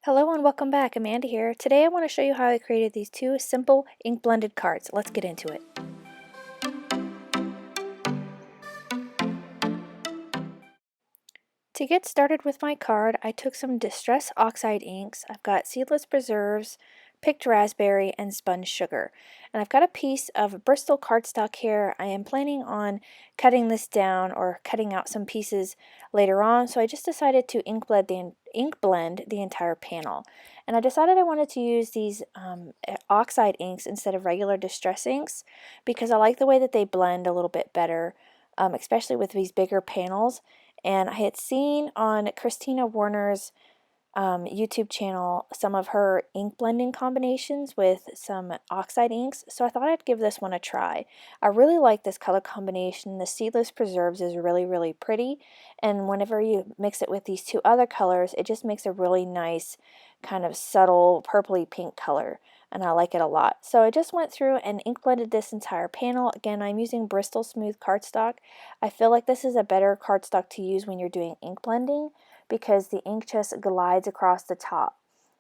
Hello and welcome back, Amanda here. Today I want to show you how I created these two simple ink blended cards. Let's get into it. To get started with my card, I took some Distress Oxide inks. I've got Seedless Preserves, Picked Raspberry, and Spun Sugar. And I've got a piece of Bristol cardstock here. I am planning on cutting this down or cutting out some pieces later on, so I just decided to ink blend the entire panel. And I decided I wanted to use these Oxide inks instead of regular Distress inks because I like the way that they blend a little bit better, especially with these bigger panels. And I had seen on Christina Warner's YouTube channel some of her ink blending combinations with some Oxide inks, so I thought I'd give this one a try. I really like this color combination. The Seedless Preserves is really pretty, and whenever you mix it with these two other colors, it just makes a really nice kind of subtle purpley pink color, and I like it a lot. So I just went through and ink blended this entire panel. Again, I'm using Bristol Smooth cardstock. I feel like this is a better cardstock to use when you're doing ink blending because the ink just glides across the top.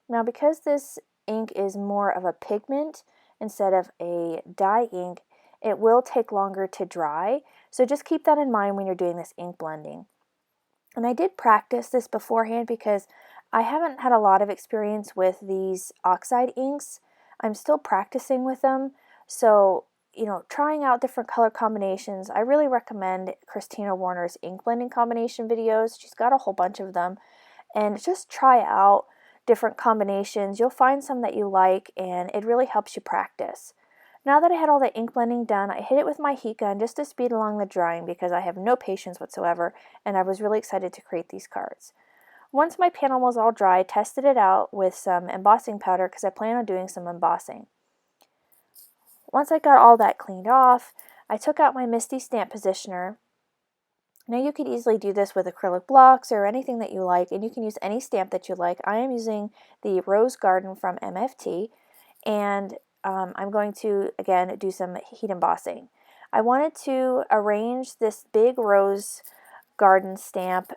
Now, because this ink is more of a pigment instead of a dye ink, it will take longer to dry, so just keep that in mind when you're doing this ink blending. And I did practice this beforehand because I haven't had a lot of experience with these Oxide inks. I'm still practicing with them, so trying out different color combinations. I really recommend Christina Warner's ink blending combination videos. She's got a whole bunch of them, and just try out different combinations. You'll find some that you like, and it really helps you practice. Now that I had all the ink blending done, I hit it with my heat gun just to speed along the drying because I have no patience whatsoever, and I was really excited to create these cards. Once my panel was all dry, I tested it out with some embossing powder because I plan on doing some embossing. Once I got all that cleaned off, I took out my Misty stamp positioner. Now you could easily do this with acrylic blocks or anything that you like, and you can use any stamp that you like. I am using the Rose Garden from MFT, and I'm going to, again, do some heat embossing. I wanted to arrange this big Rose Garden stamp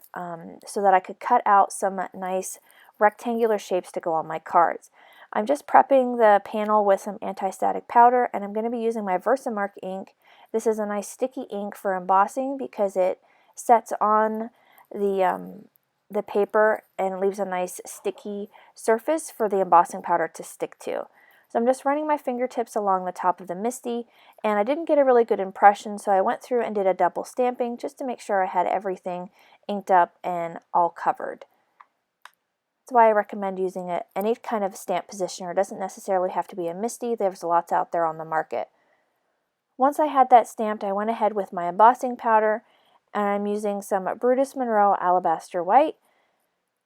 so that I could cut out some nice rectangular shapes to go on my cards. I'm just prepping the panel with some anti-static powder, and I'm going to be using my Versamark ink. This is a nice sticky ink for embossing because it sets on the paper and leaves a nice sticky surface for the embossing powder to stick to. So I'm just running my fingertips along the top of the Misty, and I didn't get a really good impression, so I went through and did a double stamping just to make sure I had everything inked up and all covered. That's why I recommend using any kind of stamp positioner. It doesn't necessarily have to be a Misty. There's lots out there on the market. Once I had that stamped, I went ahead with my embossing powder, and I'm using some Brutus Monroe Alabaster White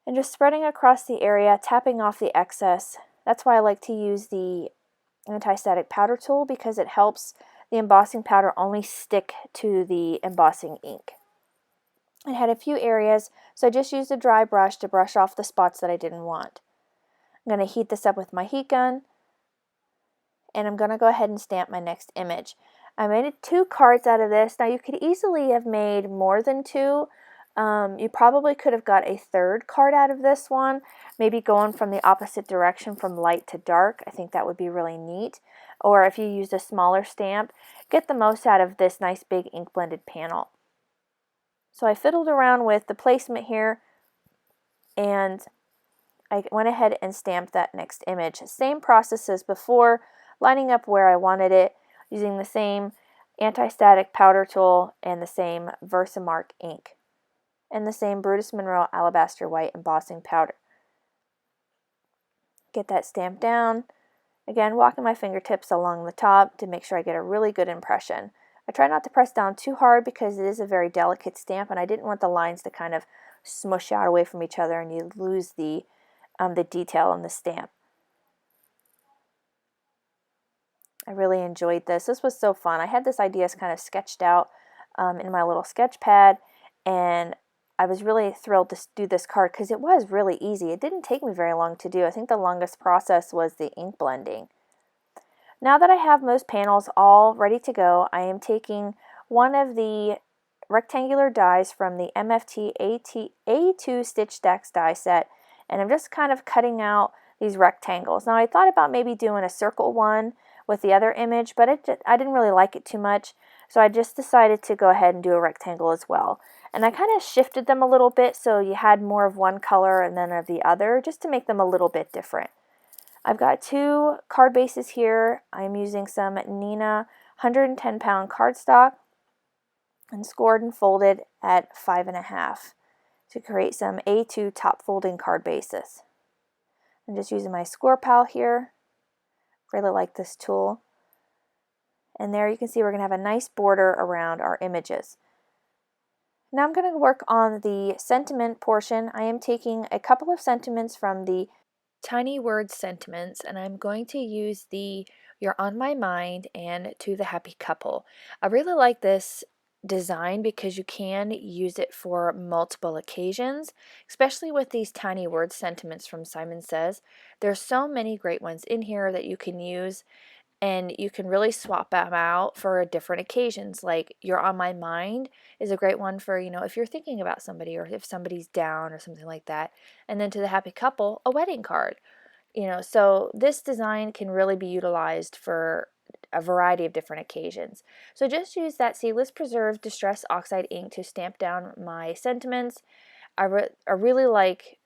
and just spreading across the area, tapping off the excess. That's why I like to use the anti-static powder tool because it helps the embossing powder only stick to the embossing ink. It had a few areas, so I just used a dry brush to brush off the spots that I didn't want. I'm going to heat this up with my heat gun, and I'm going to go ahead and stamp my next image. I made 2 cards out of this. Now you could easily have made more than 2. You probably could have got a 3rd card out of this one, maybe going from the opposite direction from light to dark. I think that would be really neat. Or if you used a smaller stamp, get the most out of this nice big ink blended panel. So I fiddled around with the placement here, and I went ahead and stamped that next image. Same process as before, lining up where I wanted it, using the same anti-static powder tool and the same Versamark ink, and the same Brutus Monroe Alabaster White embossing powder. Get that stamped down. Again, walking my fingertips along the top to make sure I get a really good impression. I try not to press down too hard because it is a very delicate stamp, and I didn't want the lines to kind of smush out away from each other and you lose the detail on the stamp. I really enjoyed this. This was so fun. I had this idea kind of sketched out in my little sketch pad, and I was really thrilled to do this card because it was really easy. It didn't take me very long to do. I think the longest process was the ink blending. Now that I have most panels all ready to go, I am taking one of the rectangular dies from the MFT A2 Stitch STAX die set, and I'm just kind of cutting out these rectangles. Now I thought about maybe doing a circle one with the other image, but I didn't really like it too much, so I just decided to go ahead and do a rectangle as well. And I kind of shifted them a little bit so you had more of one color and then of the other, just to make them a little bit different. I've got 2 card bases here. I'm using some Neenah 110-pound cardstock and scored and folded at 5.5 to create some A2 top folding card bases. I'm just using my score pal here. Really like this tool. And there you can see we're going to have a nice border around our images. Now I'm going to work on the sentiment portion. I am taking a couple of sentiments from the Tiny Words sentiments, and I'm going to use the You're on My Mind and To the Happy Couple. I really like this design because you can use it for multiple occasions, especially with these Tiny Words sentiments from Simon Says. There's so many great ones in here that you can use, and you can really swap them out for different occasions. Like You're on My Mind is a great one for, if you're thinking about somebody or if somebody's down or something like that. And then To the Happy Couple, a wedding card. So this design can really be utilized for a variety of different occasions. So just use that Seedless Preserved Distress Oxide ink to stamp down my sentiments. I really like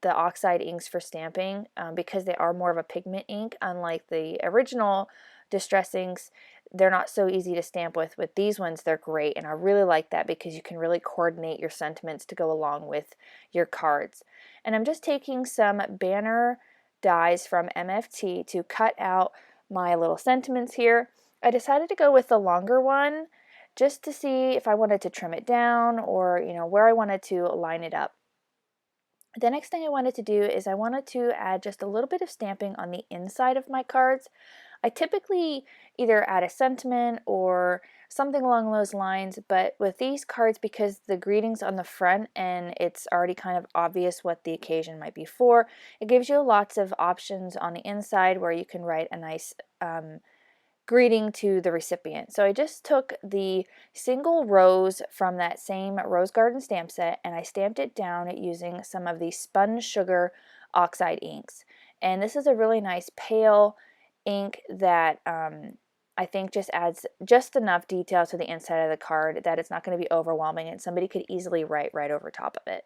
the Oxide inks for stamping because they are more of a pigment ink, unlike the original Distress inks. They're not so easy to stamp with these ones. They're great, and I really like that because you can really coordinate your sentiments to go along with your cards. And I'm just taking some banner dies from MFT to cut out my little sentiments here. I decided to go with the longer one just to see if I wanted to trim it down or where I wanted to line it up. The next thing I wanted to do is I wanted to add just a little bit of stamping on the inside of my cards. I typically either add a sentiment or something along those lines, but with these cards, because the greeting's on the front and it's already kind of obvious what the occasion might be for, it gives you lots of options on the inside where you can write a nice greeting to the recipient. So I just took the single rose from that same Rose Garden stamp set and I stamped it down using some of the Spun Sugar Oxide inks. And this is a really nice pale ink that I think just adds just enough detail to the inside of the card that it's not going to be overwhelming and somebody could easily write right over top of it.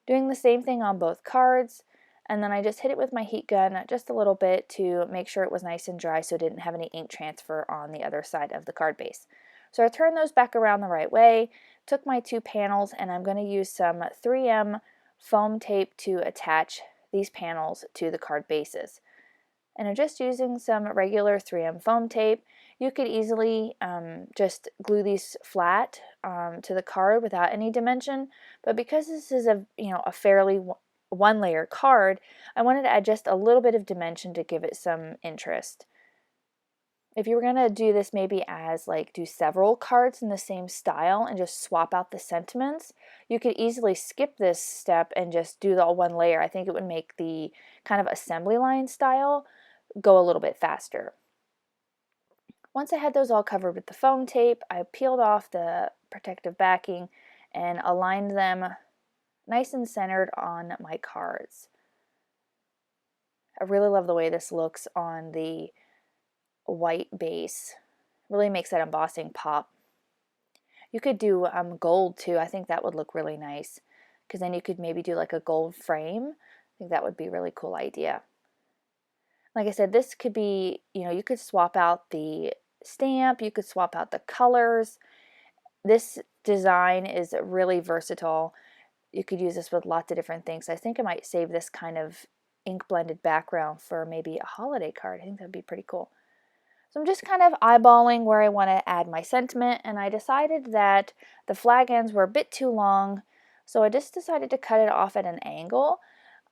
Doing the same thing on both cards. And then I just hit it with my heat gun just a little bit to make sure it was nice and dry so it didn't have any ink transfer on the other side of the card base. So I turned those back around the right way, took my 2 panels, and I'm going to use some 3M foam tape to attach these panels to the card bases. And I'm just using some regular 3M foam tape. You could easily just glue these flat to the card without any dimension, but because this is a fairly one-layer card, I wanted to add just a little bit of dimension to give it some interest. If you were going to do this maybe as do several cards in the same style and just swap out the sentiments, you could easily skip this step and just do the one layer. I think it would make the kind of assembly line style go a little bit faster. Once I had those all covered with the foam tape, I peeled off the protective backing and aligned them nice and centered on my cards. I really love the way this looks on the white base. Really makes that embossing pop. You could do gold too. I think that would look really nice because then you could maybe do like a gold frame. I think that would be a really cool idea. Like I said, this could be, you could swap out the stamp, you could swap out the colors. This design is really versatile. You could use this with lots of different things. I think I might save this kind of ink blended background for maybe a holiday card. I think that'd be pretty cool. So I'm just kind of eyeballing where I want to add my sentiment, and I decided that the flag ends were a bit too long, so I just decided to cut it off at an angle.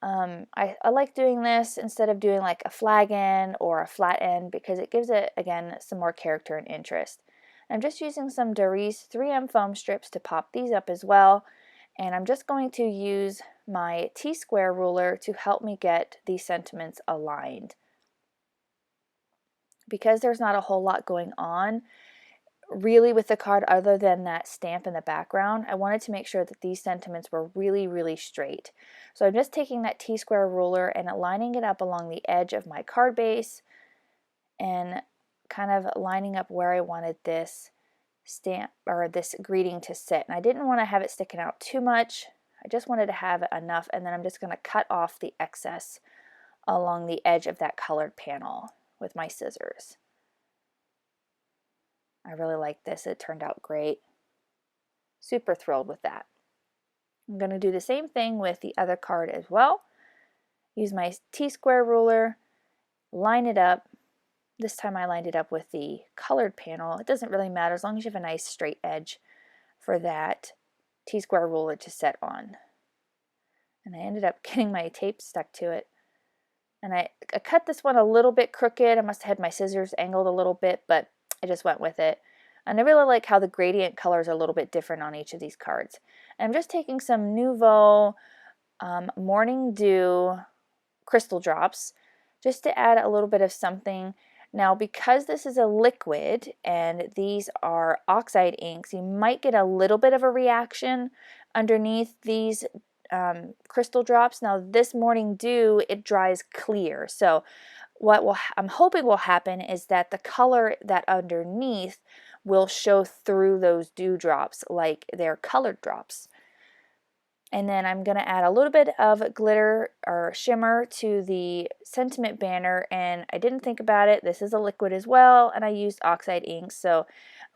I like doing this instead of doing like a flag end or a flat end because it gives it, again, some more character and interest. I'm just using some Doris 3M foam strips to pop these up as well. And I'm just going to use my T-square ruler to help me get these sentiments aligned. Because there's not a whole lot going on, really with the card, other than that stamp in the background, I wanted to make sure that these sentiments were really, really straight. So I'm just taking that T-square ruler and lining it up along the edge of my card base and kind of lining up where I wanted this stamp or this greeting to sit. And I didn't want to have it sticking out too much. I just wanted to have it enough, and then I'm just going to cut off the excess along the edge of that colored panel with my scissors. I really like this. It turned out great. Super thrilled with that. I'm going to do the same thing with the other card as well. Use my T-square ruler, line it up. This time I lined it up with the colored panel. It doesn't really matter as long as you have a nice straight edge for that T-square ruler to set on. And I ended up getting my tape stuck to it. And I cut this one a little bit crooked. I must have had my scissors angled a little bit, but I just went with it. And I really like how the gradient colors are a little bit different on each of these cards. And I'm just taking some Nouveau Morning Dew crystal drops just to add a little bit of something. Now, because this is a liquid and these are oxide inks, you might get a little bit of a reaction underneath these crystal drops. Now, this Morning Dew, it dries clear. So I'm hoping will happen is that the color that underneath will show through those dewdrops like they're colored drops. And then I'm going to add a little bit of glitter or shimmer to the sentiment banner, and I didn't think about it. This is a liquid as well, and I used Oxide inks. So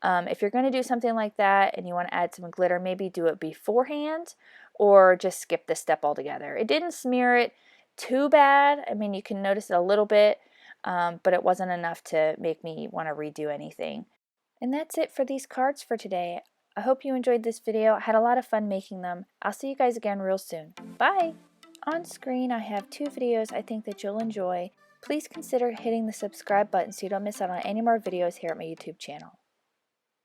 if you're going to do something like that and you want to add some glitter, maybe do it beforehand or just skip this step altogether. It didn't smear it too bad. I mean, you can notice it a little bit, but it wasn't enough to make me want to redo anything. And that's it for these cards for today. I hope you enjoyed this video. I had a lot of fun making them. I'll see you guys again real soon. Bye! On screen I have 2 videos I think that you'll enjoy. Please consider hitting the subscribe button so you don't miss out on any more videos here at my YouTube channel.